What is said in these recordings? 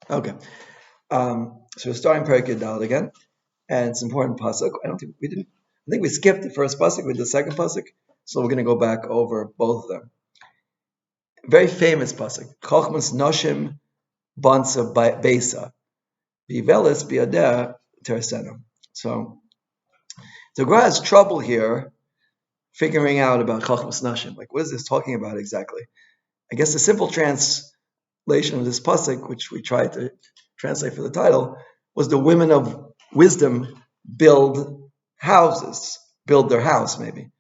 Okay. So we're starting Perikid Daled again, and it's an important pasuk. I don't think we didn't. I think we skipped the first pasuk with the second pasuk, so we're going to go back over both of them. Very famous pasuk. Chochmas Noshim Bansa Besa Vivelis Biadeh Teresena. So the Gemara has trouble here figuring out about Chochmas Noshim. Like, what is this talking about exactly? I guess the simple translation of this pasuk, which we tried to translate for the title, was the women of wisdom build houses, build their house maybe.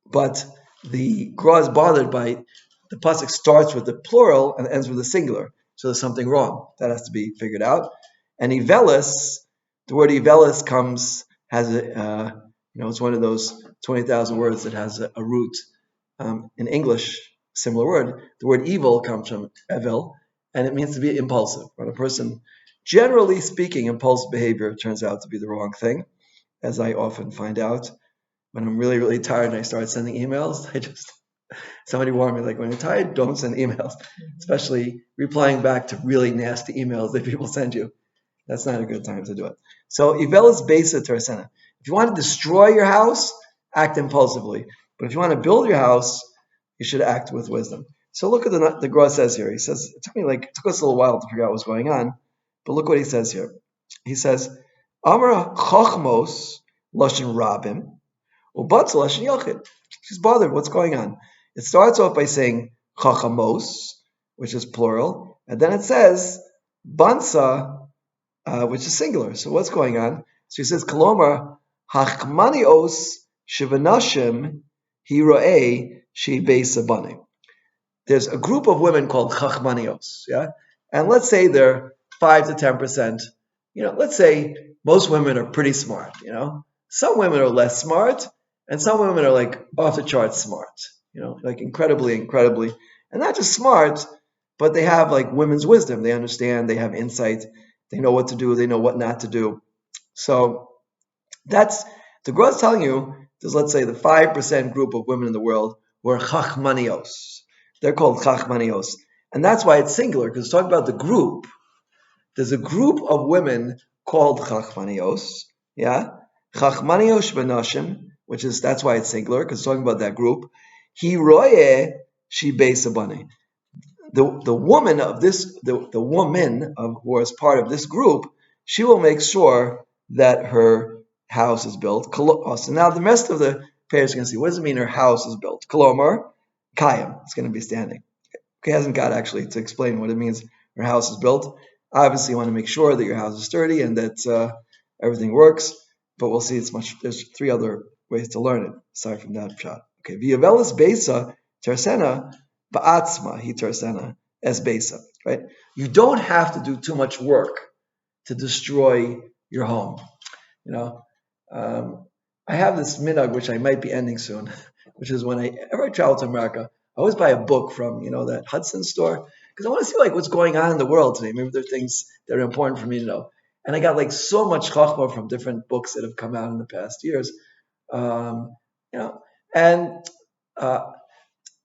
But the Gra is bothered by the pasuk starts with the plural and ends with the singular, so there's something wrong that has to be figured out. And Ivelis, the word Ivelis has it's one of those 20,000 words that has a root in English, similar word. The word evil comes from evil, and it means to be impulsive. When a person, generally speaking, impulsive behavior turns out to be the wrong thing, as I often find out. When I'm really, really tired and I start sending emails, somebody warned me, like, when you're tired, don't send emails, especially replying back to really nasty emails that people send you. That's not a good time to do it. So, Ivelis Besa Teresena. If you want to destroy your house, act impulsively. But if you want to build your house, you should act with wisdom. So look at the Gra says here. He says, it took us a little while to figure out what's going on, but look what he says here. He says, Amra Chochmos Lashon Rabim, Ubatz Lashon Yochid. She's bothered. What's going on? It starts off by saying Chachamos, which is plural, and then it says Bansa, which is singular. So what's going on? So he says, Kolomar Hachmanios Shivanashim Hiroe Shi Beisabane. There's a group of women called Chachmanios, yeah? And let's say they're 5 to 10%. Let's say most women are pretty smart, Some women are less smart, and some women are like off the charts smart, like incredibly, and not just smart, but they have like women's wisdom. They understand, they have insight, they know what to do, they know what not to do. So that's the Gra is telling you. There's, let's say, the 5% group of women in the world who are chachmanios. They're called chachmanios, and that's why it's singular, because it's talking about the group. There's a group of women called chachmanios, yeah, chachmanios benashim, that's why it's singular, because it's talking about that group. Hiroye shi beisabane. The woman of this, the woman who is part of this group, she will make sure that her house is built. So now the rest of the pairs are going to see, what does it mean her house is built? Kolomar, Kayam, it's going to be standing. Okay, hasn't got actually to explain what it means her house is built. Obviously, you want to make sure that your house is sturdy and that everything works, but we'll see there's 3 other ways to learn it, aside from that shot. Okay, V'yavelis Besa Tersena Ba'atzma Hi Tersena Es Besa, right? You don't have to do too much work to destroy your home. I have this minhag, which I might be ending soon, which is whenever I travel to America, I always buy a book from, that Hudson store, because I want to see like what's going on in the world today. Maybe there are things that are important for me to know. And I got like so much chachma from different books that have come out in the past years. And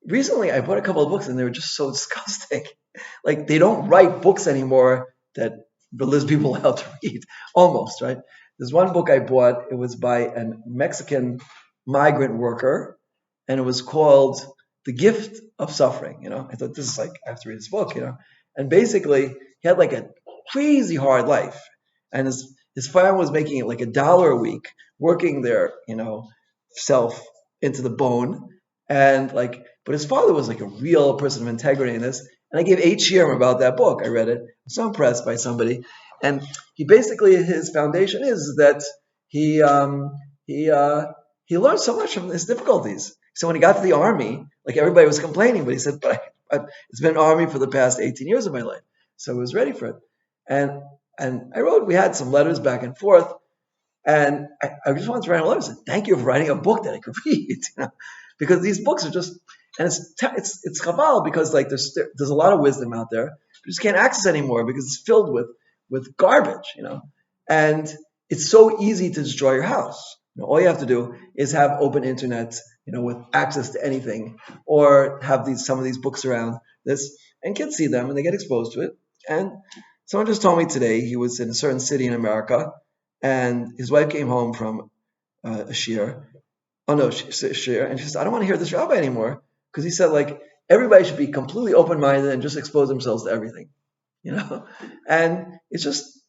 recently I bought a couple of books and they were just so disgusting. Like they don't write books anymore that religious people are allowed to read, almost, right? There's one book I bought, it was by a Mexican migrant worker, and it was called The Gift of Suffering. I thought this is like, I have to read this book, And basically, he had like a crazy hard life. And his family was making it like $1 a week, working their, self into the bone. And but his father was like a real person of integrity in this. And I gave 8 shiurim about that book. I read it. I was so impressed by somebody. And his foundation is that he learned so much from his difficulties. So when he got to the army, like everybody was complaining, but he said, "But it's been an army for the past 18 years of my life," so he was ready for it. And we had some letters back and forth, and I just wanted to write a letter and say, "Thank you for writing a book that I could read," because these books are just, and it's chaval because like there's a lot of wisdom out there, but you just can't access anymore because it's filled with garbage, and it's so easy to destroy your house. All you have to do is have open internet, with access to anything, or have some of these books around this, and kids see them and they get exposed to it, and Someone just told me today he was in a certain city in America, and his wife came home from a shiur. Oh no, shiur, and she said, "I don't want to hear this rabbi anymore," because he said like everybody should be completely open-minded and just expose themselves to everything, you know. And it's just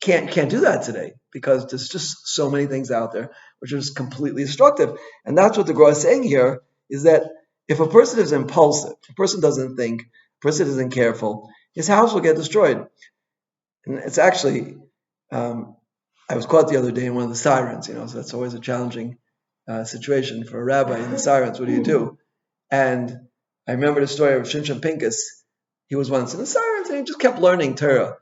can't do that today because there's just so many things out there which are just completely destructive. And that's what the Gemara is saying here is that if a person is impulsive, a person doesn't think, a person isn't careful, his house will get destroyed. And it's actually, I was caught the other day in one of the sirens, so that's always a challenging situation for a rabbi in the sirens. What do you do? And I remember the story of Shimshon Pincus. He was once in the sirens and he just kept learning Torah.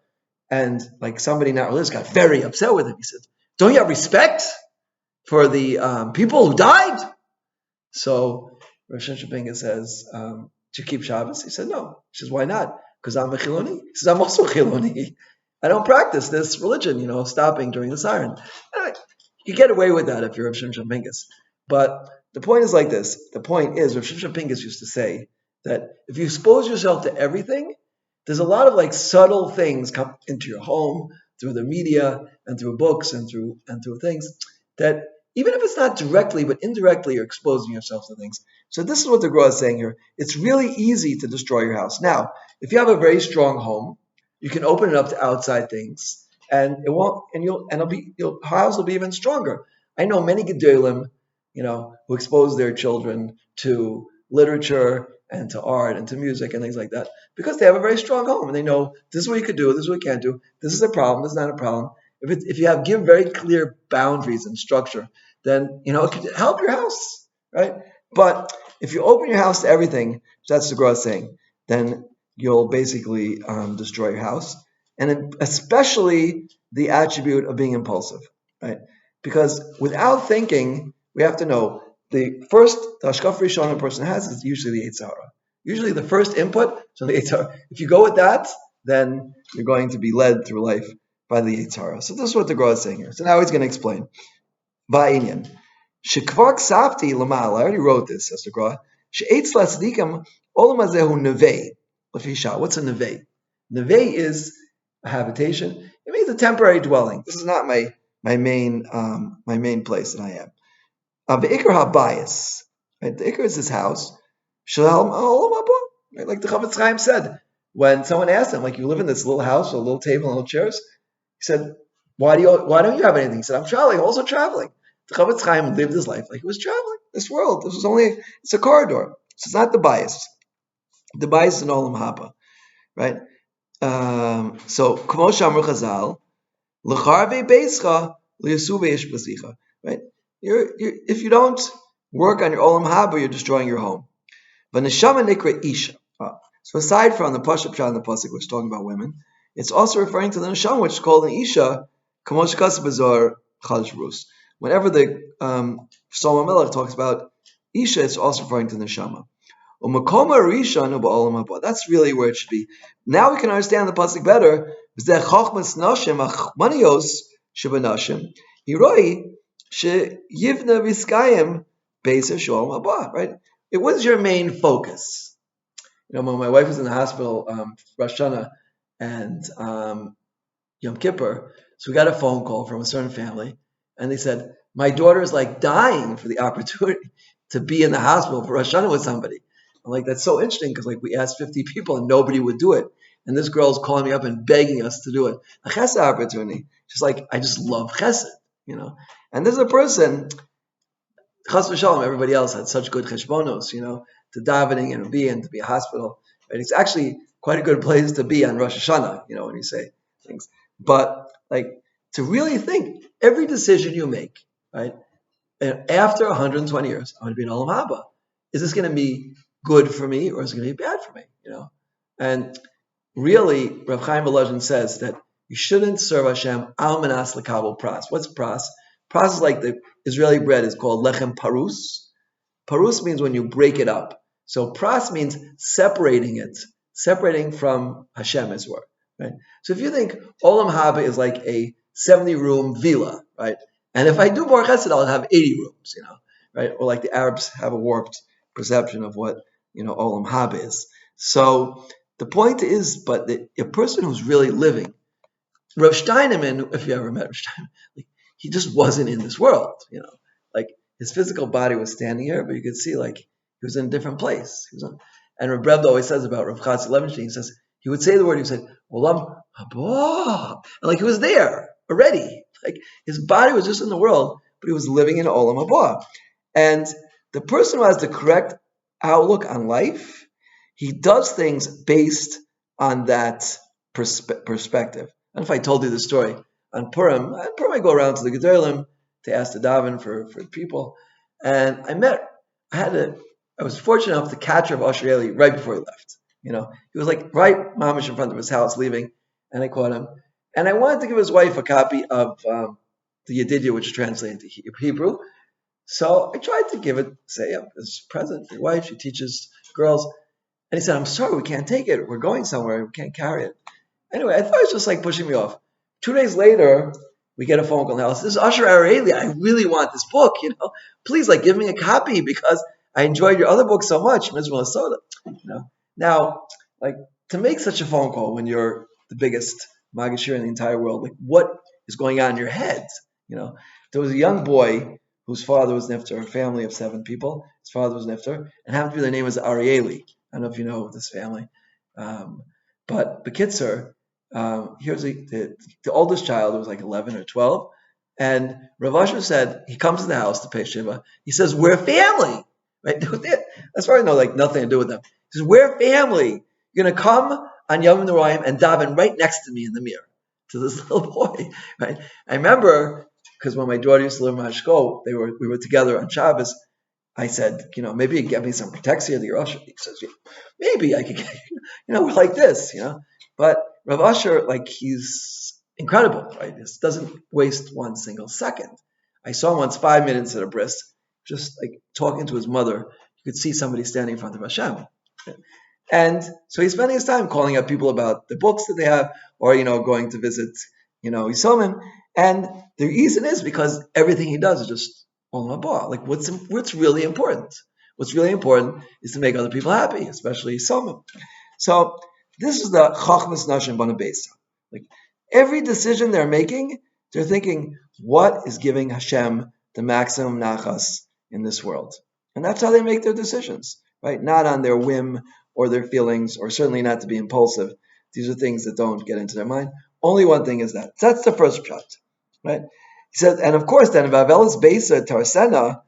And like somebody not religious got very upset with him. He said, "Don't you have respect for the people who died?" So Rosh Hashanah says, "Do you keep Shabbos?" He said, "No." She says, "Why not?" "Because I'm a Chiloni." He says, "I'm also a Chiloni. I don't practice this religion, stopping during the siren." You get away with that if you're Rav Shimshon Pincus. But the point is like this. The point is, Rav Shimshon Pincus used to say that if you expose yourself to everything, there's a lot of like subtle things come into your home through the media and through books and through things that even if it's not directly but indirectly you're exposing yourself to things. So this is what the Gemara is saying here. It's really easy to destroy your house. Now, if you have a very strong home, you can open it up to outside things, and it won't, and your house will be even stronger. I know many gedolim, who expose their children to literature and to art and to music and things like that because they have a very strong home and they know this is what you could do, this is what you can't do, this is a problem, this is not a problem. If you give very clear boundaries and structure, then it could help your house, right? But if you open your house to everything, that's the Gemara saying, then you'll basically destroy your house, and especially the attribute of being impulsive, right? Because without thinking, we have to know the hashkaf rishon a person has is usually the Yetzer Hara. Usually the first input, so the Yetzer Hara. If you go with that, then you're going to be led through life by the Yetzer Hara. So this is what the Gemara is saying here. So now he's going to explain. Ba'inyan. Shekvar ksafti lamal. I already wrote this, says the Gemara. She'etz lasdikam olam hazehu nevei. What's a nevei? Nevei is a habitation. It means a temporary dwelling. This is not my main place that I am. The Iker HaBayis, right? The Iker is his house. Shalom Olam Haba, right? Like the Chavetz Chaim said, when someone asked him, like, you live in this little house with a little table and little chairs, he said, why don't you have anything? He said, I'm traveling, also traveling. The Chavetz Chaim lived his life like he was traveling. This world, it's a corridor. So it's not the bias. The bias is an Olam Haba, right? So Kmo Shamar Chazal, L'charvei Beischa, L'yasuv Eish B'zicha, right? If you don't work on your Olam Haba, you're destroying your home. V'neshama nikra isha. So aside from the Pashup Shah and the Pasuk, which is talking about women, it's also referring to the neshama, which is called an isha, kamosh kas bazar chalish rus. Whenever the Psalm HaMelech talks about isha, it's also referring to the neshama. U'makoma rishon u'ba'olam haba. That's really where it should be. Now we can understand the Pasuk better. V'zeh chachmas nashim achmanios shebanashim hiroi yivna viskayim beisa shalom haba. Right? It was your main focus. When my wife was in the hospital, Rosh Hashanah and Yom Kippur, so we got a phone call from a certain family, and they said, my daughter is like dying for the opportunity to be in the hospital for Rosh Hashanah with somebody. I'm like, that's so interesting because like we asked 50 people and nobody would do it. And this girl's calling me up and begging us to do it. A chesed opportunity. She's like, I just love chesed, And there's a person, chas v'shalom, everybody else had such good cheshbonos, to davening and to be a hospital. Right? It's actually quite a good place to be on Rosh Hashanah, when you say things. But like to really think, every decision you make, right? And after 120 years, I'm going to be an Olam Haba. Is this going to be good for me or is it going to be bad for me? And really, Rav Chaim Volozhin says that you shouldn't serve Hashem al manas lekabel pras. What's pras? Pras is like the Israeli bread is called lechem parus. Parus means when you break it up. So pras means separating from Hashem as well, right? So if you think Olam Haba is like a 70-room villa, right? And if I do more chesed, I'll have 80 rooms, right? Or like the Arabs have a warped perception of what, Olam Haba is. So the point is, but a person who's really living Rav Steinemann, if you ever met Rav Steinemann, like, he just wasn't in this world, Like his physical body was standing here, but you could see like he was in a different place. And Rav Rebbe always says about Rav Chatzkel Levenstein, he says he would say the word, he would say, Olam haba, and like he was there already. Like his body was just in the world, but he was living in Olam haba. And the person who has the correct outlook on life, he does things based on that perspective. I don't know if I told you the story. On Purim, I go around to the Gedolim to ask the daven for people. And I was fortunate enough to catch Rav Asher Eli right before he left. He was like right mamish in front of his house leaving, and I caught him. And I wanted to give his wife a copy of the Yedidya, which is translated into Hebrew. So I tried to give it, say, this present for your wife. She teaches girls. And he said, I'm sorry, we can't take it. We're going somewhere. We can't carry it. Anyway, I thought it was just like pushing me off. 2 days later, we get a phone call now. This is Asher Areli. I really want this book, Please, like, give me a copy because I enjoyed your other book so much, Mizrael Soda. Now, like, to make such a phone call when you're the biggest Magashir in the entire world, like, what is going on in your head? There was a young boy whose father was Nifter, a family of 7 people. His father was Nifter, and happened to be their name was Arieli. I don't know if you know this family. But Bekitzer, here's the oldest child, who was like 11 or 12. And Rav Asher said, he comes to the house to pay Shiva. He says, we're family. Right? As far as I know, like nothing to do with them. He says, we're family. You're going to come on Yom Noraim and daven right next to me in the mirror, to this little boy. Right? I remember, because when my daughter used to live in Hashko, we were together on Shabbos. I said, maybe you get me some protexia to your Usher. He says, maybe I could get, we're like this, But Rav Asher, like, he's incredible, right? He doesn't waste one single second. I saw him once 5 minutes at a bris, just like talking to his mother. You could see somebody standing in front of Hashem. And so he's spending his time calling up people about the books that they have, or, going to visit, Yisomim. And the reason is because everything he does is just Olam haba. Like what's really important? What's really important is to make other people happy, especially Yisomim. So this is the Chachmas Nashim Bana Beisa. Like every decision they're making, they're thinking, what is giving Hashem the maximum nachas in this world? And that's how they make their decisions, right? Not on their whim or their feelings, or certainly not to be impulsive. These are things that don't get into their mind. Only one thing is that. That's the first shot, right? He says, and of course, then Vavelis Beisa Tarsena,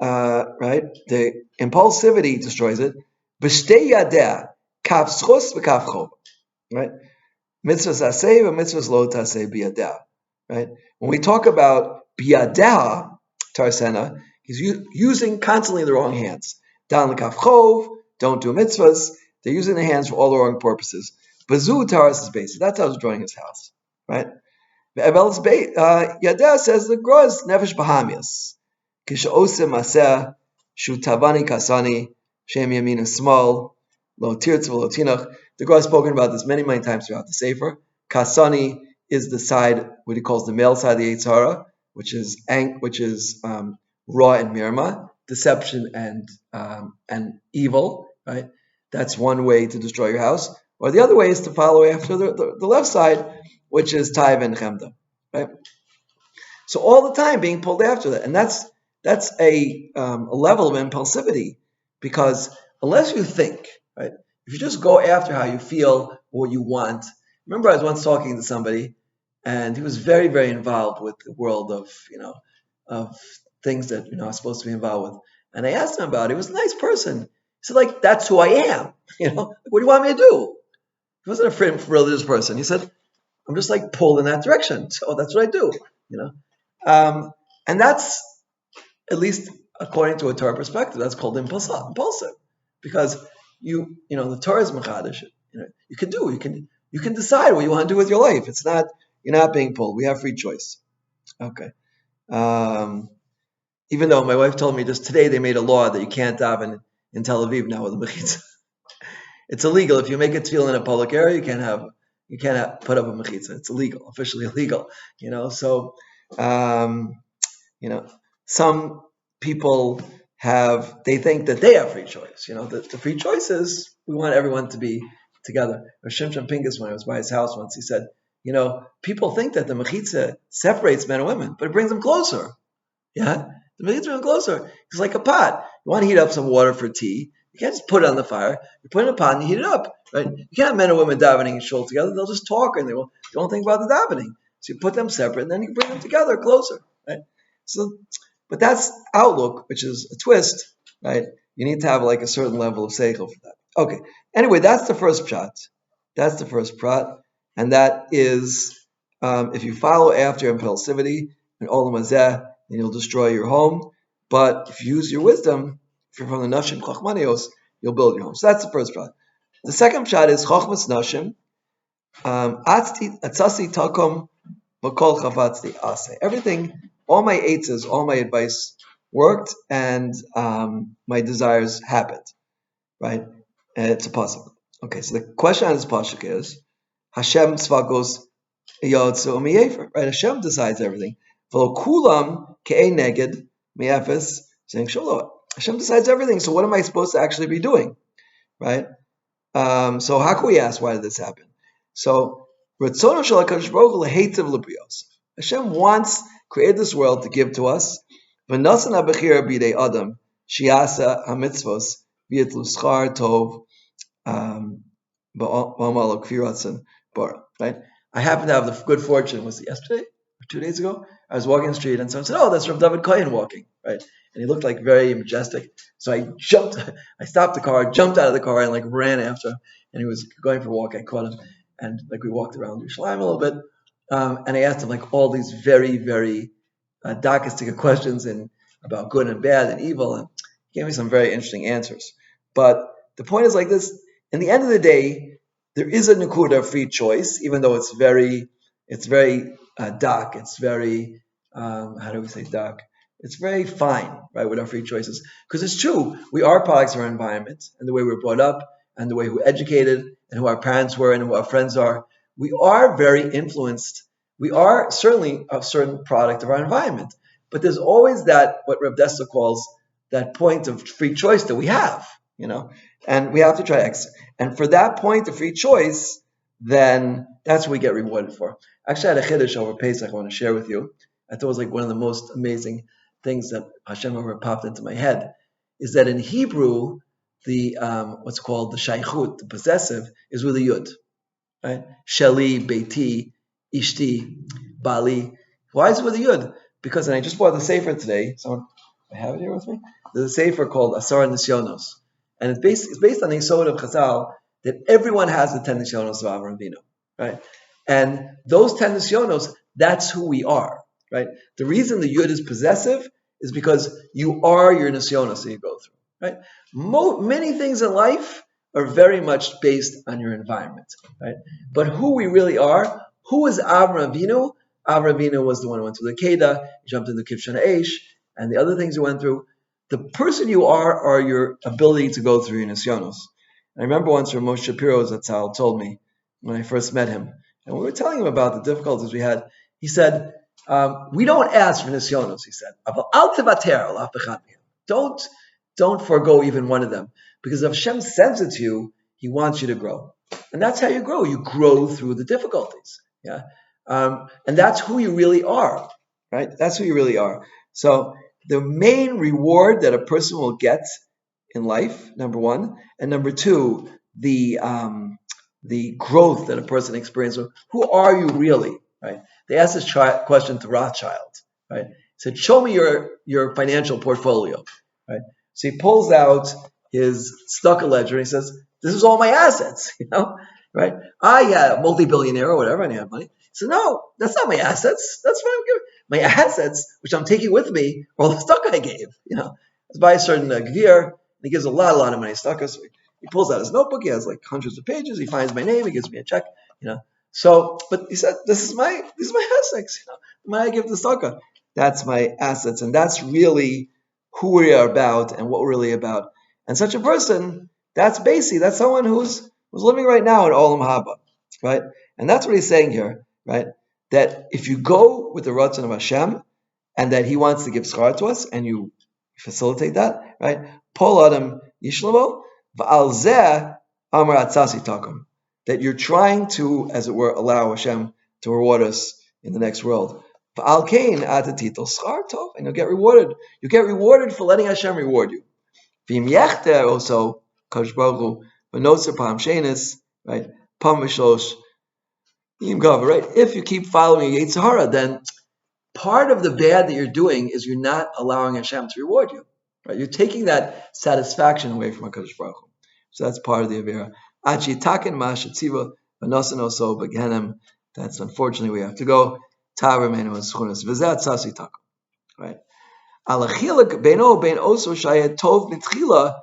right? The impulsivity destroys it. B'shtei yadeh kaf schus v'kaf chov, right? Mitzvahs aseh v'mitzvahs lo taseh biyadeh, right? When we talk about biyadeh Tarsena, he's using constantly the wrong hands. Dan l'kaf chov, don't do mitzvahs. They're using the hands for all the wrong purposes. Bazu Taras is basic. That's how he's drawing his house, right? Yadeh says the gross nefesh bahamias. Kishaosim maseh shu tavani kasani shem yamin small lo tirtz lo tinach. The gross spoken about this many times throughout the Sefer. Kasani is the side, what he calls the male side of the Yetzer Hara, which is raw and mirma, deception and evil, right? That's one way to destroy your house. Or the other way is to follow after the left side, which is Taiv and Chemda, right? So all the time being pulled after that. And that's a level of impulsivity, because unless you think, right, if you just go after how you feel, what you want. Remember, I was once talking to somebody, and he was very, very involved with the world of things that I was supposed to be involved with. And I asked him about it. He was a nice person. He said, like, that's who I am. What do you want me to do? He wasn't a religious person. He said, I'm just like pulled in that direction. So that's what I do, and that's, at least according to a Torah perspective, that's called impulsive, because the Torah is mechadish. You can decide what you want to do with your life. It's not, you're not being pulled. We have free choice. Okay. Even though my wife told me just today they made a law that you can't daven in Tel Aviv now with a mechitza. It's illegal. If you make a tefillah in a public area, you can't put up a mechitza. It's illegal, officially illegal. So some people they think that they have free choice. The free choice is we want everyone to be together. Or Shimshon Pincus, when I was by his house once, he said, People think that the mechitza separates men and women, but it brings them closer. Yeah, the mechitza brings them closer. It's like a pot. You want to heat up some water for tea. You can't just put it on the fire. You put it in a pot and you heat it up, right? You can't have men and women davening and shul together. They'll just talk and they won't think about the davening. So you put them separate and then you bring them together closer, right? So, but that's outlook, which is a twist, right? You need to have like a certain level of seichel for that. Okay. Anyway, that's the first pshat. That's the first prat, and that is if you follow after impulsivity and olam hazeh, then you'll destroy your home. But if you use your wisdom, if you're from the nashim chachmanios, you'll build your home. So that's the first prat. The second prat is chachmas nashim. Atzasi takom v'kol chavatzti ase. Everything, all my eitzes, all my advice worked, and my desires happened. Right? And it's a puzzle. Okay, so the question on this pasuk is Hashem tzvakos yotzu miyefer. Right? Hashem decides everything. V'lo kulam ke'ei neged mi'efes saying shalom. Hashem decides everything. So what am I supposed to actually be doing? Right? So how can we ask why did this happen? So Ratzono shel HaKadosh Baruch Hu lehetiv l'brios. Hashem wants create this world to give to us. V'nasan ha'bechira b'idei adam shiasa hamitzvos v'yitlu schar tov right? I happened to have the good fortune, was it yesterday or 2 days ago? I was walking the street and someone said, "Oh, that's Rav David Kohen walking," right? And he looked like very majestic. So I stopped the car, jumped out of the car and like ran after him. And he was going for a walk. I caught him and like we walked around Yerushalayim a little bit. And I asked him like all these very, very darkistic questions and about good and bad and evil. And he gave me some very interesting answers. But the point is like this. In the end of the day, there is a nakuda of free choice, even though it's very dark. It's very, how do we say dark? It's very fine, right, with our free choices. Because it's true, we are products of our environment and the way we're brought up and the way we're educated and who our parents were and who our friends are. We are very influenced. We are certainly a certain product of our environment. But there's always that, what Reb Dessler calls, that point of free choice that we have, and we have to try X. And for that point of free choice, then that's what we get rewarded for. Actually, I had a chiddush over Pesach I want to share with you. I thought it was like one of the most amazing things that Hashem ever popped into my head, is that in Hebrew, the what's called the shaychut, the possessive, is with a yud, right? Sheli, beiti, ishti, bali. Why is it with a yud? Because, and I just bought the sefer today. Someone, I have it here with me. There's a sefer called Asar Nisyonos. And it's based on the Yisod of Chazal that everyone has the 10 Nisyonos of Avraham Avinu, right? And those 10 Nisyonos, that's who we are, right? The reason the Yud is possessive is because you are your Nisyonos that you go through, right? Many things in life are very much based on your environment, right? But who we really are, who is Avraham Avinu? Avraham Avinu was the one who went through the Kedah, he jumped into Kivshana Eish, and the other things he went through. The person you are your ability to go through your nisyonos. I remember once Rav Moshe Shapiro Zatzal told me when I first met him, and we were telling him about the difficulties we had. He said, "We don't ask for nisyonos." He said, "Al tevater al af echad mehem." Don't forego even one of them, because if Hashem sends it to you, He wants you to grow, and that's how you grow. You grow through the difficulties. Yeah, and that's who you really are, right? That's who you really are. So the main reward that a person will get in life, number one, and number two, the growth that a person experiences. Who are you really? Right? They asked this question to Rothschild. Right? He said, "Show me your financial portfolio." Right? So he pulls out his Stucker ledger and he says, "This is all my assets." Right? I a multi-billionaire or whatever, and I have money. So no, that's not my assets. That's what I'm giving. My assets, which I'm taking with me, are all the stock I gave. I was by a certain Gvir, and he gives a lot of money stock. So he pulls out his notebook. He has like hundreds of pages. He finds my name. He gives me a check. So, but he said, "These are my assets. I give the stock. That's my assets, and that's really who we are about and what we're really about." And such a person, that's Basi. That's someone who's living right now in Olam Haba, right? And that's what he's saying here, right? That if you go with the Ratzon of Hashem, and that He wants to give schar to us, and you facilitate that, right? Pol Adam Yishlamo, V'al Zeh Amar Atzasi Takum. That you're trying to, as it were, allow Hashem to reward us in the next world. Al kain atatito schar tov, and you'll get rewarded. You get rewarded for letting Hashem reward you. V'im yechter also Kadosh Baruch Hu v'noser pam shenis, right? Pam v'shlosh im gava, right? If you keep following Yetzer Hara, then part of the bad that you're doing is you're not allowing Hashem to reward you. Right? You're taking that satisfaction away from HaKadosh Baruch Hu. So that's part of the Avera. Achi taken ma shetziva v'nosen oso b'gehenem. That's unfortunately we have to go. Ta'avimenu eschunas v'zat sasi takum. Right? Alachilak beino bein oso shayet tov mitchila.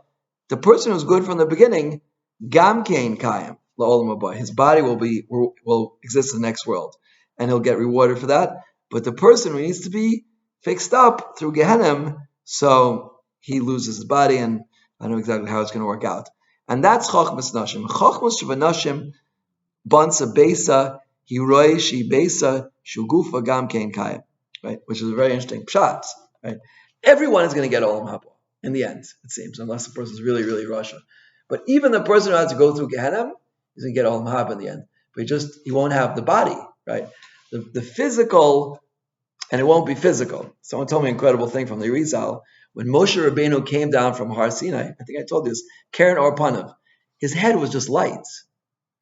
The person who's good from the beginning, gam kein kayim la'olam haba. His body will exist in the next world, and he'll get rewarded for that. But the person who needs to be fixed up through Gehenim, so he loses his body, and I don't know exactly how it's going to work out. And that's Chochmas Nashim. Chochmas Shavanashim Bansa Besa Hiroi Shi Besa Shugufa Gam Kein Kayim. Right? Which is a very interesting pshat. Right? Everyone is going to get Olam Haba in the end, it seems, unless the person is really, really Rasha. But even the person who has to go through Gehenim is going to get Olam Haba in the end. But he won't have the body, right? The physical, and it won't be physical. Someone told me an incredible thing from the Rizal. When Moshe Rabbeinu came down from Har Sinai, I think I told you this, Karen or Panav, his head was just light.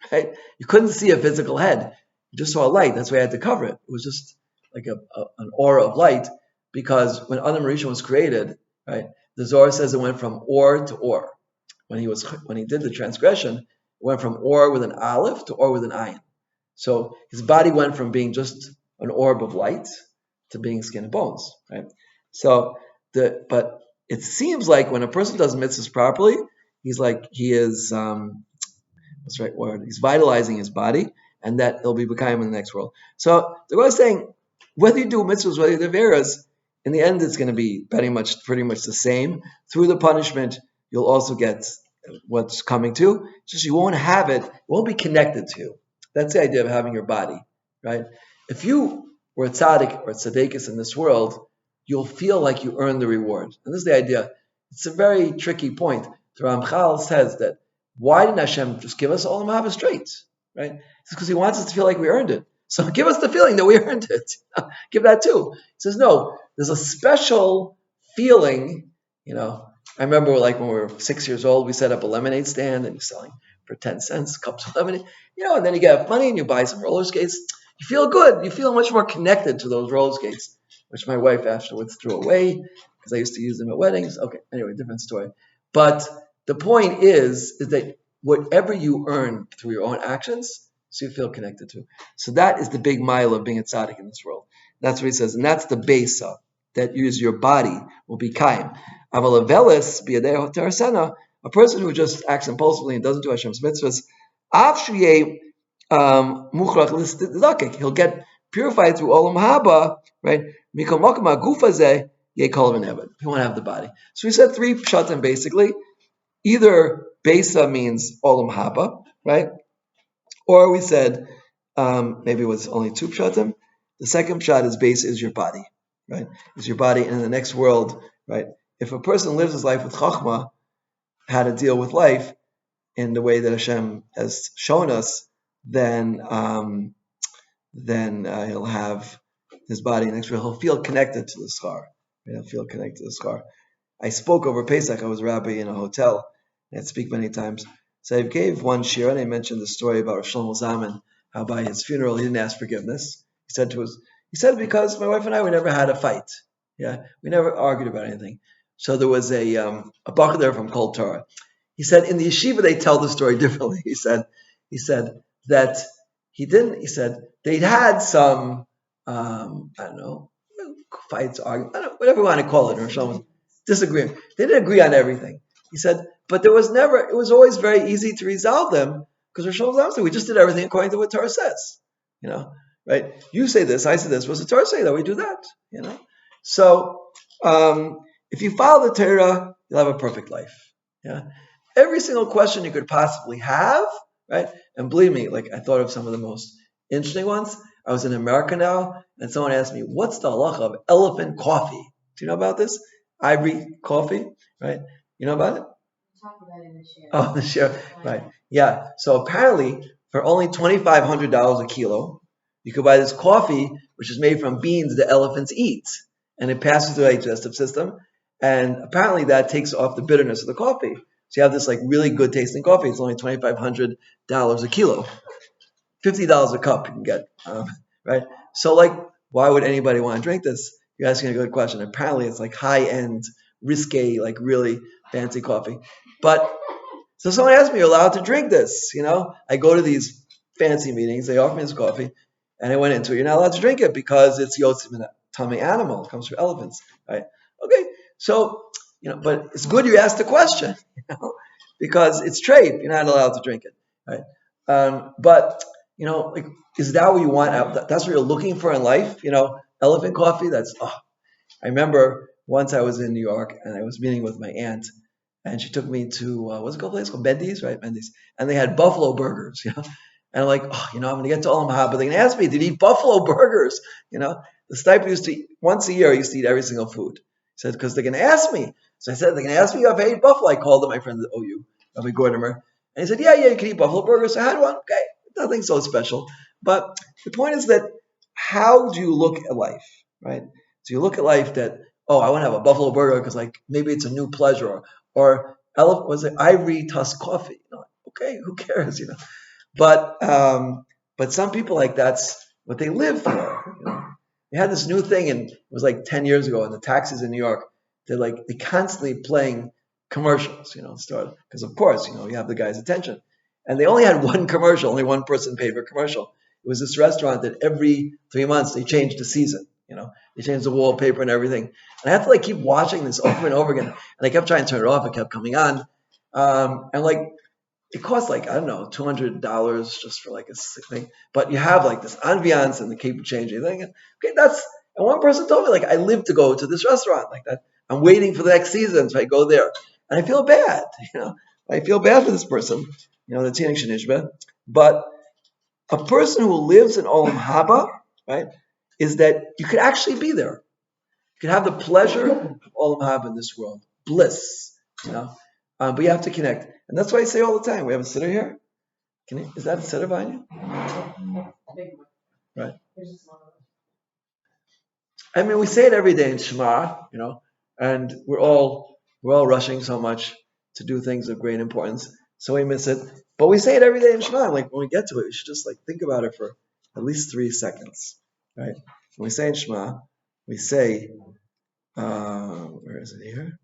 Right? You couldn't see a physical head. You just saw a light. That's why I had to cover it. It was just like an aura of light, because when Adam Rishon was created, right, the Zohar says it went from or to or. When he did the transgression, it went from or with an aleph to or with an ayin. So his body went from being just an orb of light to being skin and bones, right? But it seems like when a person does mitzvahs properly, he is what's the right word? He's vitalizing his body, and that he'll be becoming in the next world. So the Gemara is saying, whether you do mitzvahs, whether you do averas, in the end it's going to be pretty much the same. Through the punishment, you'll also get what's coming to. It's just you won't have it won't be connected to you. That's the idea of having your body, right? If you were a tzaddik or a tzaddikis in this world, you'll feel like you earned the reward. And this is the idea. It's a very tricky point. The Ramchal says that, why didn't Hashem just give us Olam Haba straight, right? It's because He wants us to feel like we earned it. So give us the feeling that we earned it. Give that too. He says, no, there's a special feeling, I remember like when we were 6 years old, we set up a lemonade stand and you're selling for 10 cents, cups of lemonade, and then you get money and you buy some roller skates. You feel good. You feel much more connected to those roller skates, which my wife afterwards threw away because I used to use them at weddings. Okay, anyway, different story. But the point is that whatever you earn through your own actions, so you feel connected to. So that is the big mile of being a tzaddik in this world. That's what he says. And that's the besa, that use your body will be kaim. Aval avelis b'yadei terasena, a person who just acts impulsively and doesn't do Hashem's mitzvahs, he'll get purified through olam haba, right? He won't have the body. So we said three pshatim basically. Either besa means olam haba, right? Or we said maybe it was only two pshatim. The second pshat is besa is your body, right? Is your body, and in the next world, right? If a person lives his life with chachma, how to deal with life in the way that Hashem has shown us, then he'll have his body next year. He'll feel connected to the schar. Right? He'll feel connected to the schar. I spoke over Pesach. I was rabbi in a hotel. I speak many times. So I gave one shir, and I mentioned the story about Rosh Shlomo Zalman, how by his funeral he didn't ask forgiveness. He said because my wife and I, we never had a fight. Yeah, we never argued about anything. So there was a bacher there from Kol Torah. He said in the yeshiva they tell the story differently. He said that he didn't. He said they'd had some fights, arguments, whatever you want to call it, or some disagreement. They didn't agree on everything. He said, but it was always very easy to resolve them because Rosh Hashanah said we just did everything according to what Torah says. Right? You say this, I say this. Was the Torah say that we do that? So if you follow the Torah, you'll have a perfect life. Yeah. Every single question you could possibly have, right? And believe me, like I thought of some of the most interesting ones. I was in America now, and someone asked me, "What's the halacha of elephant coffee?" Do you know about this? Ivory coffee, right? You know about it? Talk about it in the share. Oh, the share, right? Yeah. So apparently, for only $2,500 a kilo, You could buy this coffee, which is made from beans that elephants eat, and it passes through the digestive system, and apparently that takes off the bitterness of the coffee. So you have this like really good tasting coffee. It's only $2,500 a kilo, $50 a cup you can get, right? So like, why would anybody want to drink this? You're asking a good question. Apparently, it's like high end, risque, like really fancy coffee. But so someone asked me, "You're allowed to drink this?" I go to these fancy meetings. They offer me this coffee, and I went into it. You're not allowed to drink it because it's yotzim tummy animal. It comes from elephants, right? Okay, so but it's good you asked the question, because it's trade. You're not allowed to drink it, right? But like, is that what you want? That's what you're looking for in life? Elephant coffee. I remember once I was in New York and I was meeting with my aunt, and she took me to what's it called? Place called Mendy's, right? Mendy's, and they had buffalo burgers, And I'm like, I'm gonna get to Olam but they're gonna ask me, did you eat buffalo burgers? The stipend used to eat once a year. I used to eat every single food. He said, because they're gonna ask me. So I said, they're gonna ask me if I ate buffalo. I called him, my friend at OU, Rabbi Gordimer, and he said, yeah, you can eat buffalo burgers. So I had one. Okay, nothing so special. But the point is that how do you look at life, right? So you look at life that, I want to have a buffalo burger because like maybe it's a new pleasure, or was it ivory tusk coffee? Okay, who cares, But some people, like, that's what they live for. They had this new thing, and it was like 10 years ago in the taxis in New York. They constantly playing commercials, start because of course, you have the guy's attention. And they only had one commercial, only one person paid for a commercial. It was this restaurant that every 3 months they changed the season, they changed the wallpaper and everything. And I had to keep watching this over and over again. And I kept trying to turn it off, it kept coming on. And it costs I don't know, $200 just for a sick thing. But you have this ambiance and they keep changing. Okay, and one person told me I live to go to this restaurant like that. I'm waiting for the next season, so I go there. And I feel bad, I feel bad for this person, the Tzinik Shenishba. But a person who lives in Olam Haba, right, is that you could actually be there. You could have the pleasure of Olam Haba in this world, bliss, but you have to connect. And that's why I say all the time, we have a sitter here. Is that a sitter behind you? Right. I mean, we say it every day in Shema, and we're all rushing so much to do things of great importance, so we miss it. But we say it every day in Shema. When we get to it, we should just think about it for at least 3 seconds, right? When we say in Shema, we say, where is it here?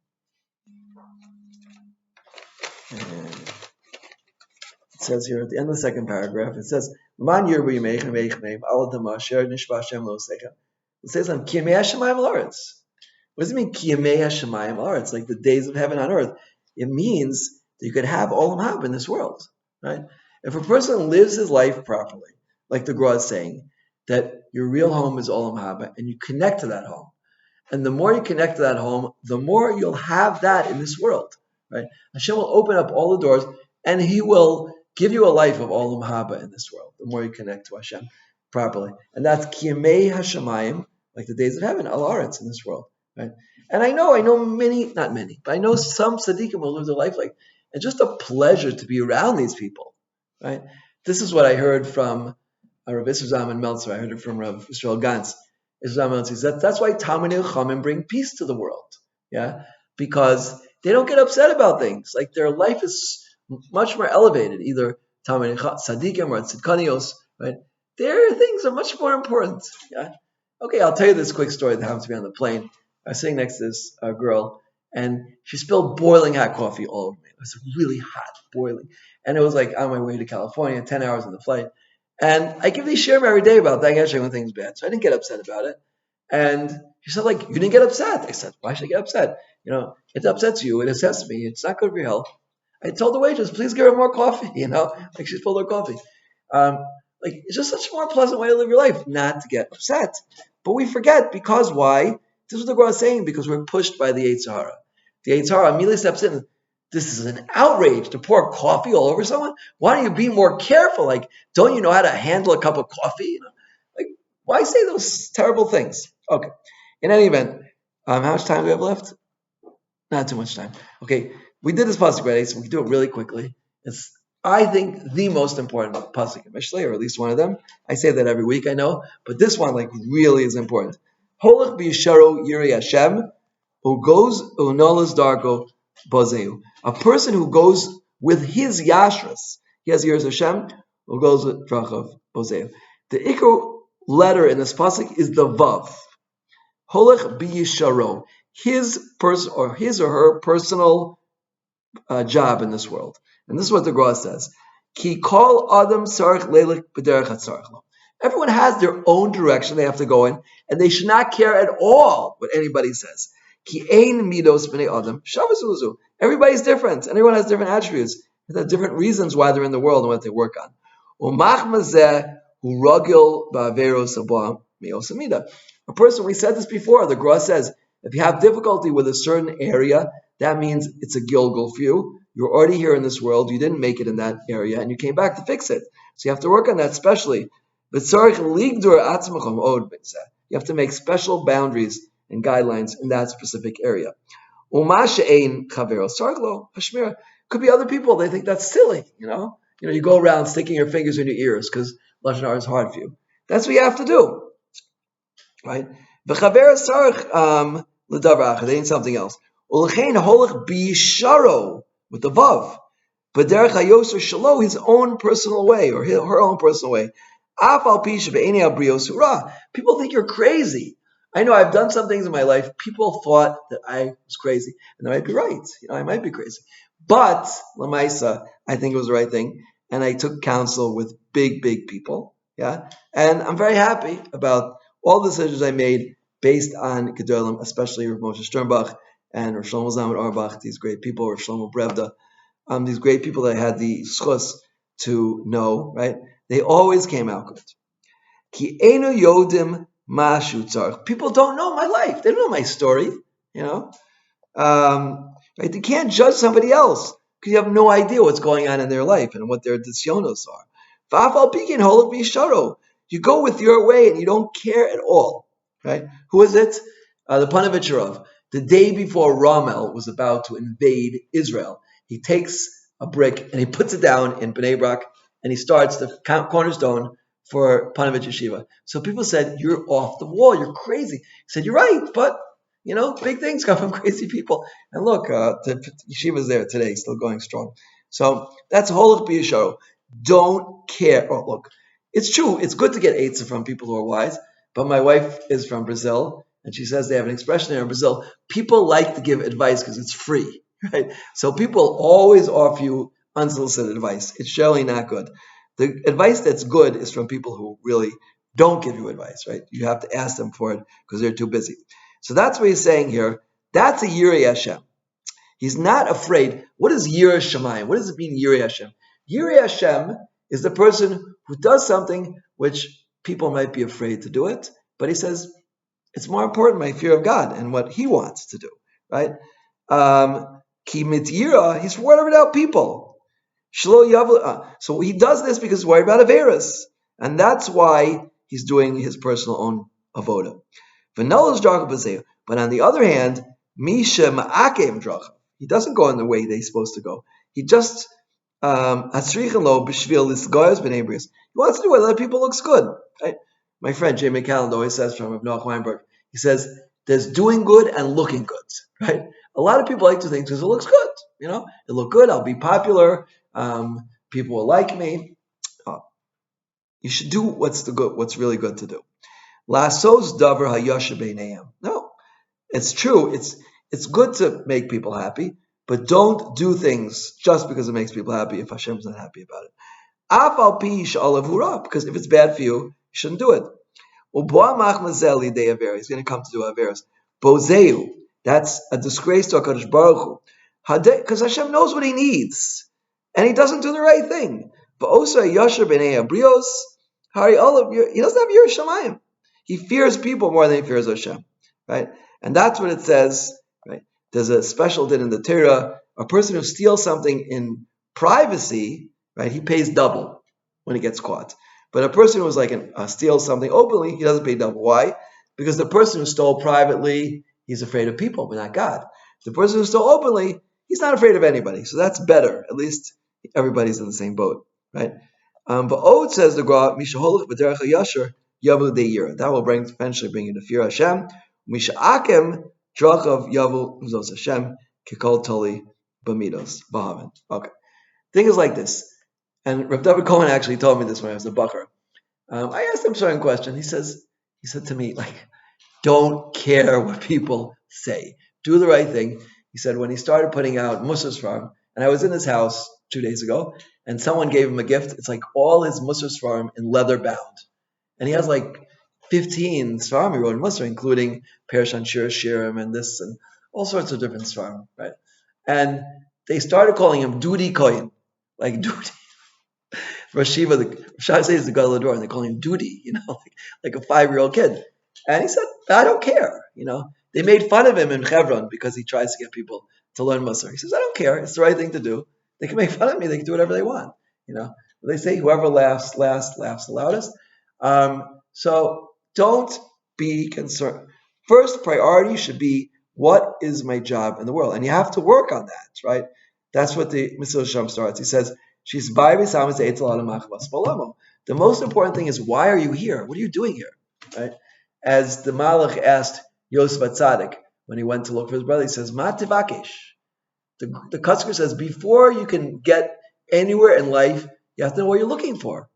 And it says here at the end of the second paragraph, it says, Man Yirbu Yimeich Meich Al Dama Sher Nishba Hashem Lo Secha. It says on Kiyamei Hashemayim La'aretz. What does it mean, Kiyamei Hashemayim La'aretz? Like the days of heaven on earth. It means that you could have Olam Haba in this world, right? If a person lives his life properly, like the Gra is saying, that your real home is Olam Haba, and you connect to that home. And the more you connect to that home, the more you'll have that in this world, right? Hashem will open up all the doors, and He will give you a life of Olam Haba in this world, the more you connect to Hashem properly. And that's Kiyamei Hashemayim, like the days of heaven, Al Aretz, in this world, right? And I know many, not many, but I know some tzaddikim will live their life like, it's just a pleasure to be around these people, right? This is what I heard from Rav Isser Zalman Meltzer. I heard it from Rav Israel Gantz. Isser Zalman Meltzer says that's why Talmidei Chachamim bring peace to the world, yeah, because they don't get upset about things. Like their life is much more elevated, either Talmidei Tzaddikim or Tzidkanios, right? Their things are much more important, yeah. Okay, I'll tell you this quick story that happened to me on the plane. I was sitting next to this girl, and she spilled boiling hot coffee all over me. It was really hot, boiling. And it was on my way to California, 10 hours on the flight. And I give these share every day about that actually when things bad. So I didn't get upset about it. And she said, you didn't get upset. I said, why should I get upset? It upsets you. It upsets me. It's not good for your health. I told the waitress, please give her more coffee, she spilled her coffee. It's just such a more pleasant way to live your life, not to get upset. But we forget, because why? This is what the Gemara is saying, because we're pushed by the Yetzer Hara. The Yetzer Hara immediately steps in. This is an outrage to pour coffee all over someone. Why don't you be more careful? Don't you know how to handle a cup of coffee? Why say those terrible things? Okay. In any event, how much time do we have left? Not too much time. Okay. We did this pasuk already, so we can do it really quickly. It's I think the most important pasuk in Mishlei, or at least one of them. I say that every week, I know, but this one like really is important. Holach b'yisharo yirei Hashem, who goes unolas darko bozeu. A person who goes with his yashras, he has yiras Hashem, who goes with drachav bozeu. The ikar letter in this pasuk is the vav. Holach b'yisharo, his person or his or her personal job in this world. And this is what the Gra says. Ki kol adam sarich lelik b'derech hatzarich lo. Everyone has their own direction they have to go in, and they should not care at all what anybody says. Ki ein midos b'nei adam shavas uzu. Everybody's different, and everyone has different attributes. They have different reasons why they're in the world and what they work on. Umach mazeh hu ragil ba'averos abah mi'osamida. A person, we said this before, the Gra says, if you have difficulty with a certain area, that means it's a gilgul for you. You're already here in this world. You didn't make it in that area, and you came back to fix it. So you have to work on that especially. You have to make special boundaries and guidelines in that specific area. Could be other people. They think that's silly. You go around sticking your fingers in your ears because Lashon Hara is hard for you. That's what you have to do, right? They ain't something else. With the vav, but derech hayoser shalo, his own personal way or her own personal way. People think you're crazy. I know I've done some things in my life. People thought that I was crazy, and they might be right. I might be crazy, but lamaisa, I think it was the right thing, and I took counsel with big people. Yeah, and I'm very happy about all the decisions I made based on Gedolim, especially Rav Moshe Sternbach and Rav Shlomo Zalman Auerbach, these great people, Rav Shlomo Brevda, these great people that I had the schus to know, right? They always came out good. Ki enu yodim mashu tzarich. People don't know my life. They don't know my story, right? They can't judge somebody else because you have no idea what's going on in their life and what their disyonos are. V'afal pikin holach b'yisharo. You go with your way and you don't care at all, right? Who is it? The Panovich the day before Rommel was about to invade Israel, he takes a brick and he puts it down in Bnei Brak and he starts the cornerstone for Panovich Yeshiva. So people said, you're off the wall, you're crazy. He said, you're right, but big things come from crazy people. And look, the Yeshiva's there today, still going strong. So that's Holach B'Yisharo. Don't care. Oh, look, it's true. It's good to get eitzah from people who are wise. But my wife is from Brazil, and she says they have an expression there in Brazil. People like to give advice because it's free, right? So people always offer you unsolicited advice. It's surely not good. The advice that's good is from people who really don't give you advice, right? You have to ask them for it because they're too busy. So that's what he's saying here. That's a Yirei Hashem. He's not afraid. What is Yirei Shamayim? What does it mean, Yirei Hashem? Yirei Hashem is the person who does something which people might be afraid to do it, but he says, it's more important, my fear of God and what he wants to do, right? Ki mityira, he's worried about people. So he does this because he's worried about Averis, and that's why he's doing his personal own avoda. But on the other hand, Misha ma'akev dracha, he doesn't go in the way they're supposed to go. He just he wants to do what other people looks good. Right? My friend Jay McCallan always says from Noach Weinberg, he says, there's doing good and looking good. Right? A lot of people like to think because it looks good. It look good, I'll be popular, people will like me. You should do what's really good to do. Lasos davar hayasha beinayim. No, it's true. It's good to make people happy, but don't do things just because it makes people happy if Hashem's not happy about it. Afal pi shalav, because if it's bad for you, you shouldn't do it. He's going to come to do averos. Bozeu, that's a disgrace to HaKadosh Baruch Hu. Because Hashem knows what he needs, and he doesn't do the right thing. But also Yasher b'nei Abrios, Hari Olav, he doesn't have Yirei Shamayim. He fears people more than he fears Hashem, right? And that's what it says, right? There's a special din in the Torah. A person who steals something in privacy, right? He pays double when he gets caught. But a person who's steals something openly, he doesn't pay double. Why? Because the person who stole privately, he's afraid of people, but not God. The person who stole openly, he's not afraid of anybody. So that's better. At least Everybody's in the same boat, right? But Od says the Gra, Mishaholach b'derech hayasher yavu de'yira. That will eventually bring you to fear Hashem. Misha'akem drachav yavu uzos Hashem kikol toli b'midos b'haven. Okay, thing is like this. And Rav David Cohen actually told me this when I was a Bakr. I asked him a certain question. He said to me, like, don't care what people say. Do the right thing. He said when he started putting out Musar's Farm, and I was in his house 2 days ago, and someone gave him a gift. It's like all his Musar's Farm in leather bound. And he has like 15 Svarim he wrote in Musar, including Perashan Shir Shirim and this and all sorts of different Svarim, right? And they started calling him Dudi Kohen, like Dudi. Rashiva, the Shai says the Gadol Ador, and they call him Dudi, like a 5-year-old kid. And he said, I don't care, They made fun of him in Hebron because he tries to get people to learn Musar. He says, I don't care. It's the right thing to do. They can make fun of me. They can do whatever they want, But they say whoever laughs last laughs the loudest. So don't be concerned. First priority should be, what is my job in the world? And you have to work on that, right? That's what the Mesilas Yesharim starts. He says, the most important thing is, why are you here? What are you doing here? Right? As the Malach asked Yosef Atzadik when he went to look for his brother, he says, Ma tivakesh. The Kutzker says, before you can get anywhere in life, you have to know what you're looking for.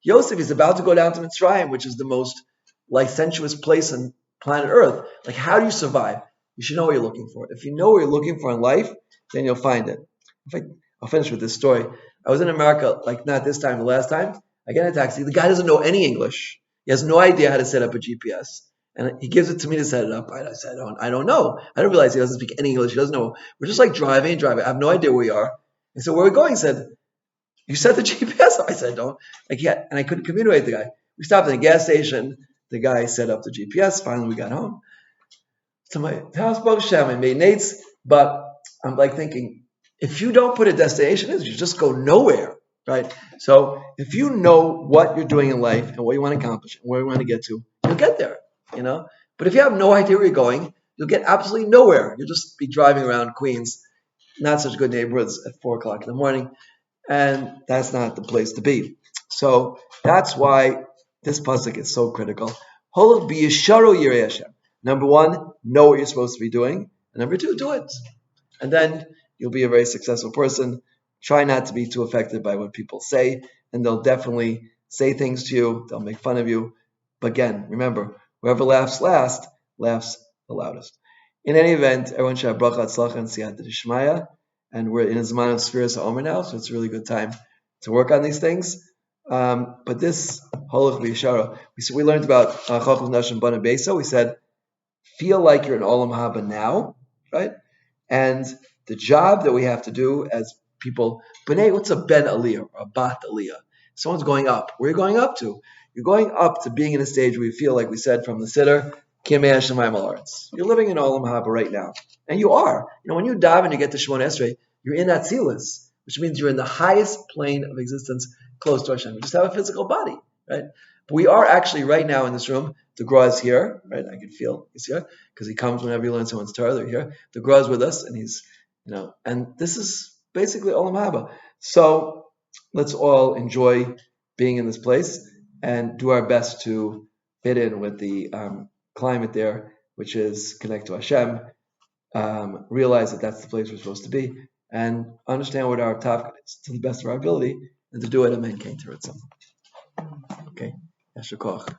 Yosef is about to go down to Mitzrayim, which is the most licentious place on planet Earth. Like, how do you survive? You should know what you're looking for. If you know what you're looking for in life, then you'll find it. In fact, I'll finish with this story. I was in America, like not this time, the last time. I get in a taxi. The guy doesn't know any English. He has no idea how to set up a GPS. And he gives it to me to set it up. I said, I don't know. I didn't realize he doesn't speak any English. He doesn't know. We're just like driving. I have no idea where we are. And so where are we going? He said, you set the GPS up. I said, don't. And I couldn't communicate with the guy. We stopped at a gas station. The guy set up the GPS. Finally, we got home. To my house, Baruch Hashem, I made Nates. But I'm like thinking, if you don't put a destination in, you just go nowhere, right? So if you know what you're doing in life and what you want to accomplish and where you want to get to, you'll get there, But if you have no idea where you're going, you'll get absolutely nowhere. You'll just be driving around Queens, not such good neighborhoods at 4 o'clock in the morning, and that's not the place to be. So that's why this pasuk is so critical. Holach b'yisharu yirei Hashem. Number one, know what you're supposed to be doing. And number two, do it. And then you'll be a very successful person. Try not to be too affected by what people say, and they'll definitely say things to you. They'll make fun of you. But again, remember, whoever laughs last laughs the loudest. In any event, everyone should have bracha, tzlacha, and siyata d'shmaya. And we're in a zman of Sfiras HaOmer now, so it's a really good time to work on these things. But this holach v'yishara, we learned about Chacham Nashim Bana Beisa. We said, feel like you're in Olam Haba now, right? And the job that we have to do as people, B'nai, what's a Ben Aliyah or a Bat Aliyah? Someone's going up. Where are you going up to? You're going up to being in a stage where you feel, like we said from the Siddur, Kimei Hashemayim Haaretz. You're living in Olam Haba right now. And you are. When you dive and you get to Shemona Esrei, you're in that Tzilas, which means you're in the highest plane of existence close to Hashem. You just have a physical body, right? But we are actually right now in this room. The Gra is here, right? I can feel he's here because he comes whenever you learn someone's Torah. They're here. The Gra is with us, and he's, and this is basically Olam Haba. So let's all enjoy being in this place and do our best to fit in with the climate there, which is connect to Hashem. Realize that that's the place we're supposed to be, and understand what our tafkid is to the best of our ability, and to do it. Amen. Okay. Yashar koach.